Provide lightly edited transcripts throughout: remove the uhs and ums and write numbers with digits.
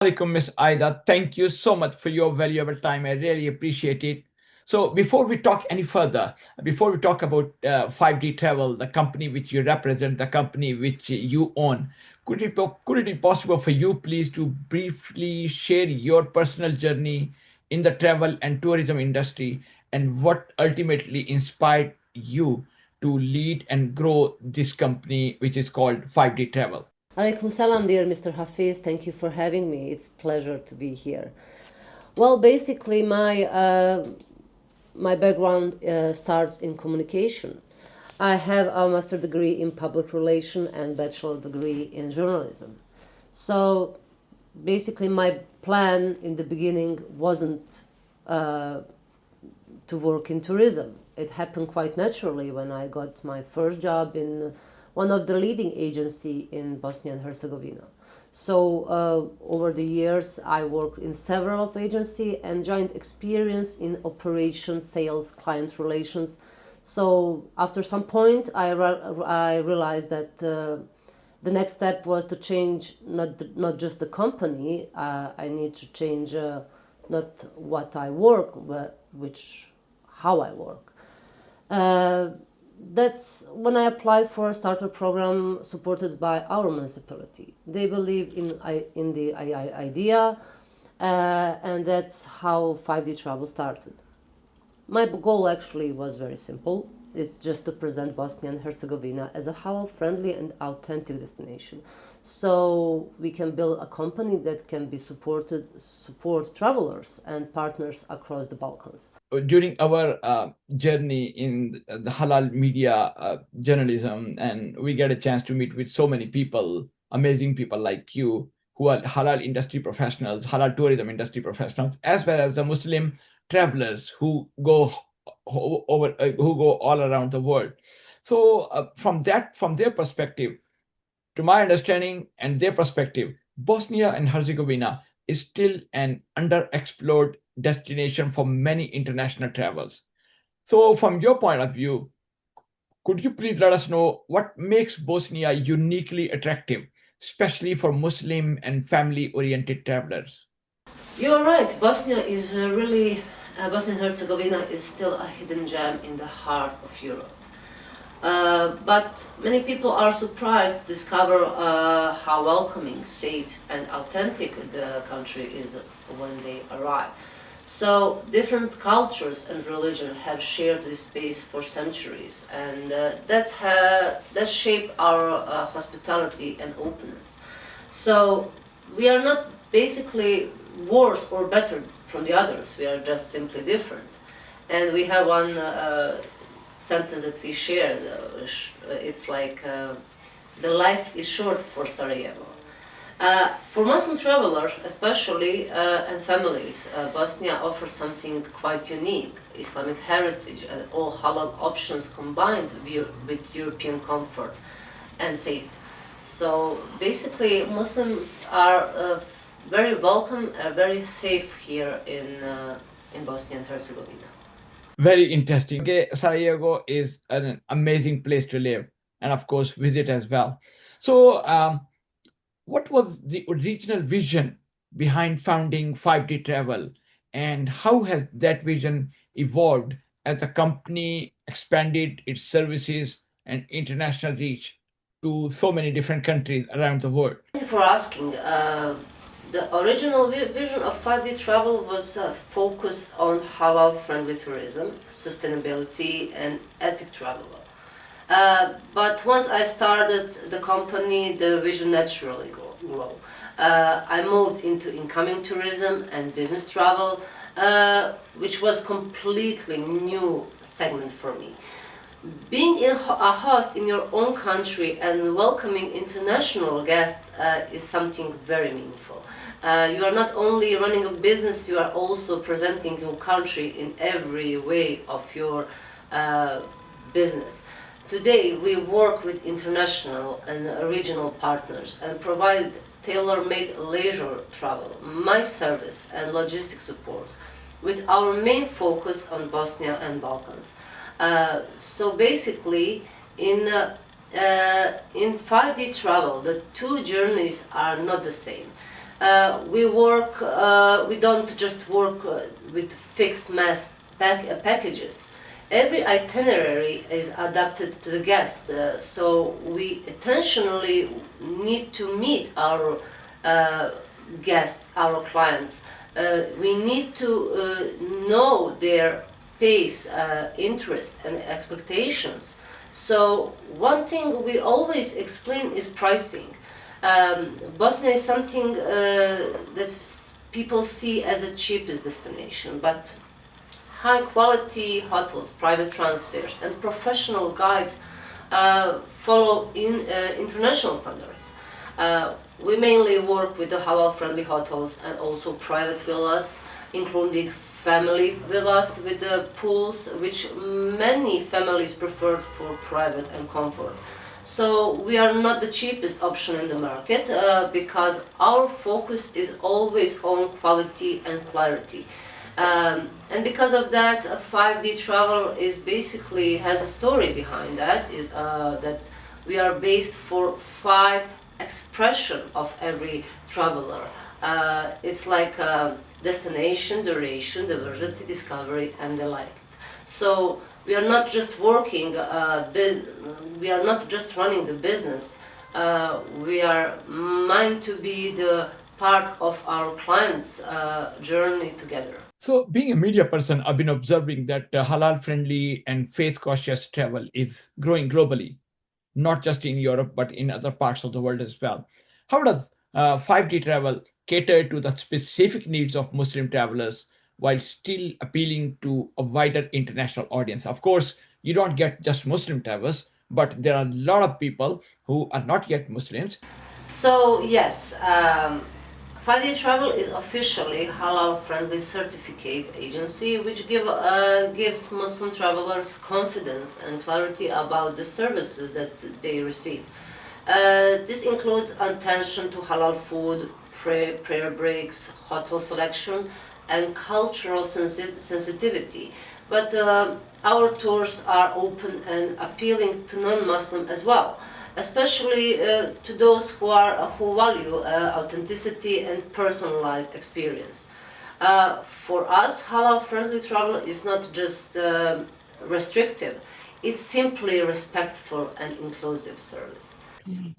Alaikum, Miss Aida. Thank you so much for your valuable time. I really appreciate it. So, before we talk any further, before we talk about 5D Travel, the company which you represent, the company which you own, could it be possible for you, please, to briefly share your personal journey in the travel and tourism industry and what ultimately inspired you to lead and grow this company, which is called 5D Travel? Alaikum salam, dear Mr. Hafiz. Thank you for having me. It's a pleasure to be here. Well, basically, my background starts in communication. I have a master degree in public relation and bachelor degree in journalism. So, basically, my plan in the beginning wasn't uh, to work in tourism. It happened quite naturally when I got my first job in one of the leading agency in Bosnia and Herzegovina. So over the years, I worked in several of agency and joined experience in operations, sales, client relations. So after some point, I realized that the next step was to change not just the company. I need to change not what I work, but which how I work. Uh, that's when I applied for a starter program supported by our municipality. They believe in the idea, and that's how 5D travel started. My goal actually was very simple. It's just to present Bosnia and Herzegovina as a halal-friendly and authentic destination. So we can build a company that can be support travelers and partners across the Balkans. During our journey in the halal media journalism, and we get a chance to meet with so many people, amazing people like you, who are halal industry professionals, halal tourism industry professionals, as well as the Muslim travelers who go who go all around the world. So from their perspective, to my understanding and their perspective, Bosnia and Herzegovina is still an underexplored destination for many international travels. So, from your point of view, could you please let us know what makes Bosnia uniquely attractive, especially for Muslim and family oriented travelers? You're right. Bosnia and Herzegovina is still a hidden gem in the heart of Europe. But many people are surprised to discover how welcoming, safe, and authentic the country is when they arrive. So, different cultures and religions have shared this space for centuries, and that shaped our hospitality and openness. So, we are not basically worse or better from the others, we are just simply different. And we have one sentence that we shared. It's like the life is short for Sarajevo. For Muslim travelers, especially and families, Bosnia offers something quite unique: Islamic heritage and all halal options combined with European comfort and safety. So basically, Muslims are very welcome, very safe here in Bosnia and Herzegovina. Very interesting. Okay, Sarajevo is an amazing place to live and, of course, visit as well. So, what was the original vision behind founding 5D Travel, and how has that vision evolved as the company expanded its services and international reach to so many different countries around the world? Thank you for asking. The original vision of 5D travel was focused on halal-friendly tourism, sustainability, and ethic travel. But once I started the company, the vision naturally grew. I moved into incoming tourism and business travel, which was completely new segment for me. Being a host in your own country and welcoming international guests is something very meaningful. You are not only running a business, you are also presenting your country in every way of your business. Today, we work with international and regional partners and provide tailor-made leisure travel, my service, and logistic support, with our main focus on Bosnia and Balkans. So basically, in 5D travel, the two journeys are not the same. We don't just work with fixed mass packages. Every itinerary is adapted to the guest, so we intentionally need to meet our uh, guests, our clients. We need to know their pace, interest, and expectations. So, one thing we always explain is pricing. Bosnia is something that people see as a cheapest destination, but high quality hotels, private transfers, and professional guides follow international standards. We mainly work with the halal friendly hotels and also private villas, including family villas with the pools, which many families prefer for private and comfort. So we are not the cheapest option in the market because our focus is always on quality and clarity. And because of that, a 5D travel is basically has a story behind that. Is that we are based for five expression of every traveler. It's like destination, duration, diversity, discovery, and the like. So we are not just working. We are not just running the business. We are meant to be the part of our clients' journey together. So, being a media person, I've been observing that halal friendly and faith cautious travel is growing globally, not just in Europe, but in other parts of the world as well. How does 5D travel cater to the specific needs of Muslim travelers while still appealing to a wider international audience? Of course, you don't get just Muslim travelers, but there are a lot of people who are not yet Muslims. So yes, 5D Travel is officially halal-friendly certificate agency, which gives Muslim travelers confidence and clarity about the services that they receive. This includes attention to halal food, prayer breaks, hotel selection, and cultural sensitivity. But our tours are open and appealing to non-Muslim as well, especially to those who value authenticity and personalized experience. For us, halal-friendly travel is not just restrictive; it's simply respectful and inclusive service.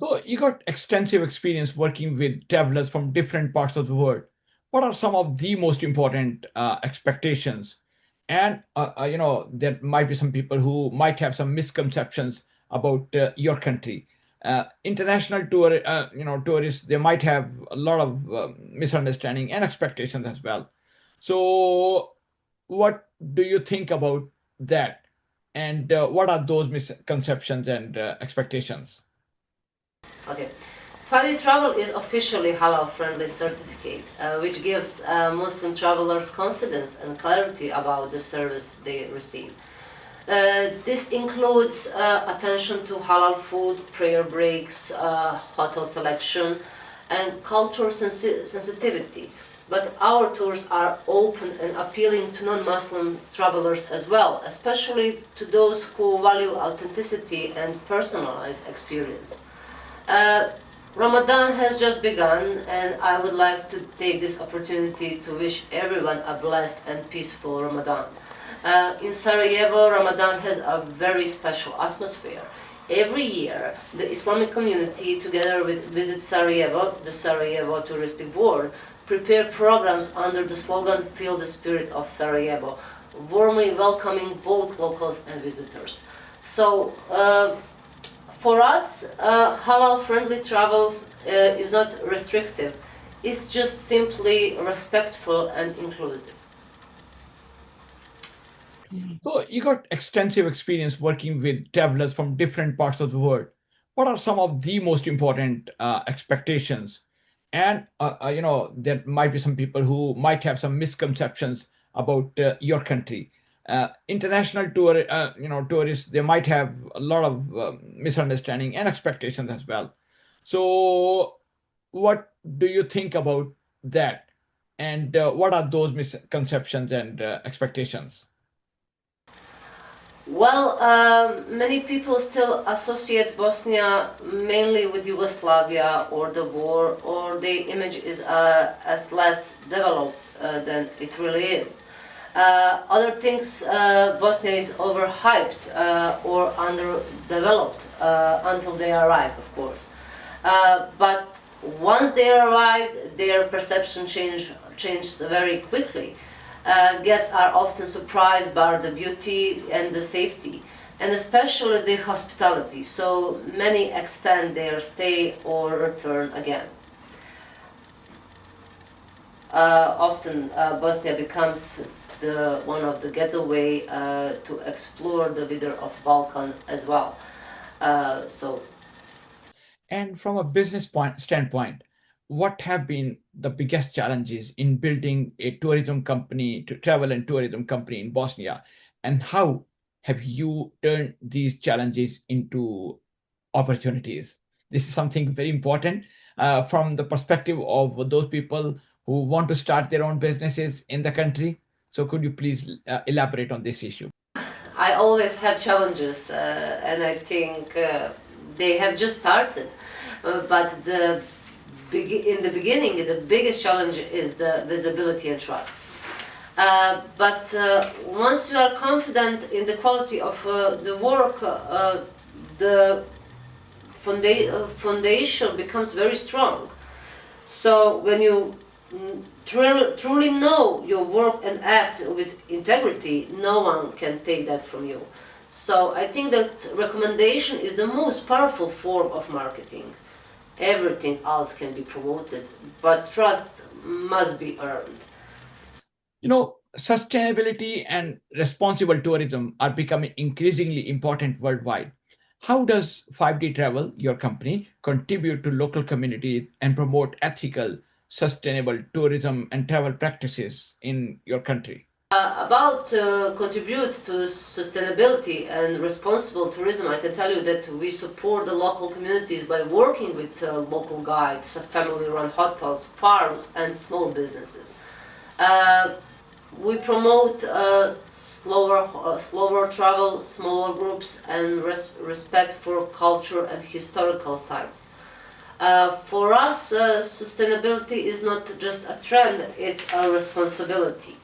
So you got extensive experience working with travelers from different parts of the world. What are some of the most important expectations? And there might be some people who might have some misconceptions about your country. International tourists, they might have a lot of misunderstanding and expectations as well. So, what do you think about that? And what are those misconceptions and expectations? Okay. Friday Travel is officially halal-friendly certificate, which gives Muslim travelers confidence and clarity about the service they receive. This includes attention to halal food, prayer breaks, hotel selection, and cultural sensitivity. But our tours are open and appealing to non-Muslim travelers as well, especially to those who value authenticity and personalized experience. Uh, Ramadan has just begun, and I would like to take this opportunity to wish everyone a blessed and peaceful Ramadan. In Sarajevo, Ramadan has a very special atmosphere. Every year, the Islamic community, together with Visit Sarajevo, the Sarajevo Touristic Board, prepare programs under the slogan Feel the Spirit of Sarajevo, warmly welcoming both locals and visitors. So, for us, halal-friendly travel is not restrictive. It's just simply respectful and inclusive. So you got extensive experience working with travelers from different parts of the world. What are some of the most important expectations? And there might be some people who might have some misconceptions about your country. Tourists, they might have a lot of misunderstanding and expectations as well. So, what do you think about that? And what are those misconceptions and expectations? Well, many people still associate Bosnia mainly with Yugoslavia or the war, or the image is as less developed than it really is. Other things, Bosnia is overhyped or underdeveloped until they arrive, of course. But once they arrive, their perception changes very quickly. Guests are often surprised by the beauty and the safety, and especially the hospitality. So many extend their stay or return again. Often, Bosnia becomes the one of the getaway to explore the leader of Balkan as well. So And from a business point standpoint, what have been the biggest challenges in building a tourism company, to travel and tourism company in Bosnia, and how have you turned these challenges into opportunities? This is something very important from the perspective of those people who want to start their own businesses in the country. So, could you please elaborate on this issue? I always have challenges, and I think they have just started. But in the beginning, the biggest challenge is the visibility and trust. But once you are confident in the quality of the work, the foundation becomes very strong. So when you truly know your work and act with integrity, no one can take that from you. So I think that recommendation is the most powerful form of marketing. Everything else can be promoted, but trust must be earned. Sustainability and responsible tourism are becoming increasingly important worldwide. How does 5D Travel, your company, contribute to local communities and promote ethical, sustainable tourism and travel practices in your country? About contribute to sustainability and responsible tourism, I can tell you that we support the local communities by working with local guides, family-run hotels, farms, and small businesses. Uh, we promote slower travel, smaller groups, and respect for culture and historical sites. For us, sustainability is not just a trend; it's a responsibility.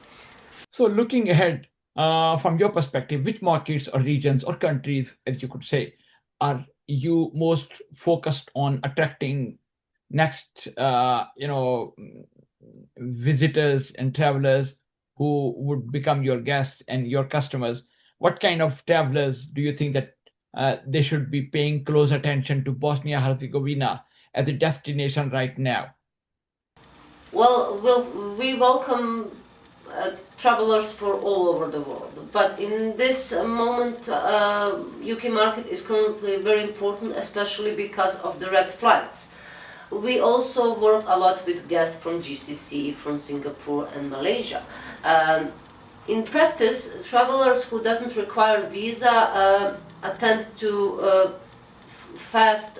So, looking ahead, from your perspective, which markets or regions or countries, as you could say, are you most focused on attracting next, visitors and travelers who would become your guests and your customers? What kind of travelers do you think that they should be paying close attention to Bosnia Herzegovina as a destination right now? We welcome travelers for all over the world, but in this moment, UK market is currently very important, especially because of direct flights. We also work a lot with guests from GCC, from Singapore and Malaysia. Um, in practice, travelers who doesn't require visa attend to fast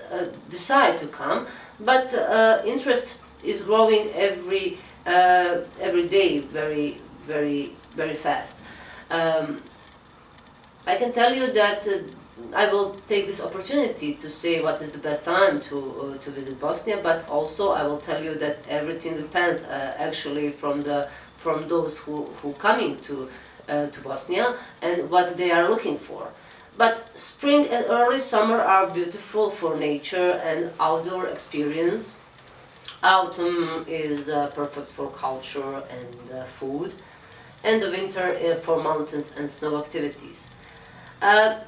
decide to come, but interest is growing every day very fast. Um, I can tell you that I will take this opportunity to say what is the best time to visit Bosnia, but also I will tell you that everything depends actually from those who coming to Bosnia and what they are looking for. But spring and early summer are beautiful for nature and outdoor experience. Autumn is perfect for culture and food, and the winter for mountains and snow activities. Uh,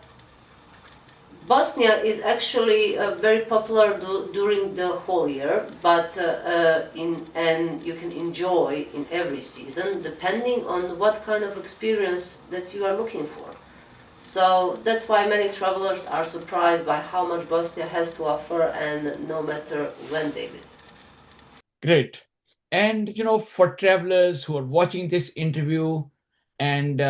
Bosnia is actually very popular during the whole year, but and you can enjoy in every season depending on what kind of experience that you are looking for. So that's why many travelers are surprised by how much Bosnia has to offer, and no matter when they visit. Great. And for travelers who are watching this interview and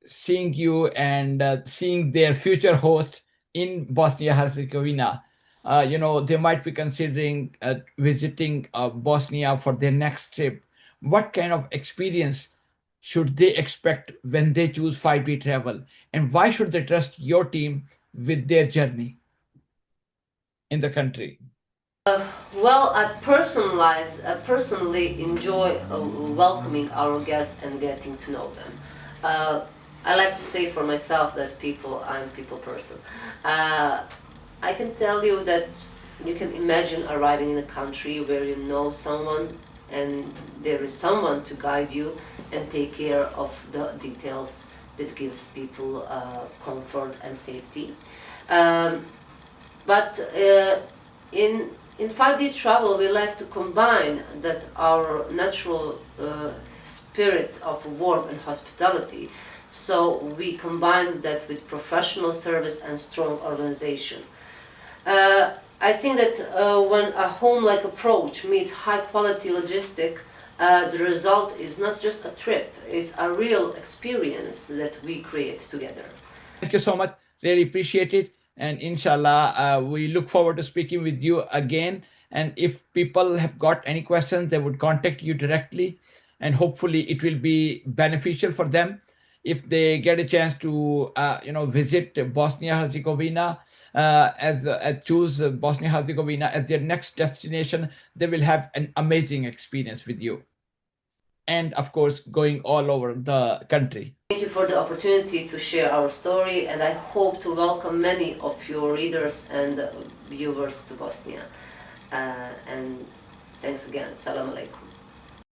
seeing you and seeing their future host in Bosnia Herzegovina, they might be considering visiting Bosnia for their next trip. What kind of experience should they expect when they choose 5D travel? And why should they trust your team with their journey in the country? Well, personally enjoy welcoming our guests and getting to know them. Uh, I like to say for myself that I'm a people person. Uh, I can tell you that you can imagine arriving in a country where you know someone and there is someone to guide you and take care of the details that gives people comfort and safety. Um, but in in 5D travel, we like to combine that our natural spirit of warmth and hospitality. So we combine that with professional service and strong organization. I think that when a home-like approach meets high-quality logistic, the result is not just a trip; it's a real experience that we create together. Thank you so much. Really appreciate it. And inshallah, we look forward to speaking with you again. And if people have got any questions, they would contact you directly. And hopefully, it will be beneficial for them if they get a chance to, visit Bosnia Herzegovina, as choose Bosnia Herzegovina as their next destination. They will have an amazing experience with you. And of course, going all over the country. Thank you for the opportunity to share our story, and I hope to welcome many of your readers and viewers to Bosnia. And thanks again. Salam alaikum.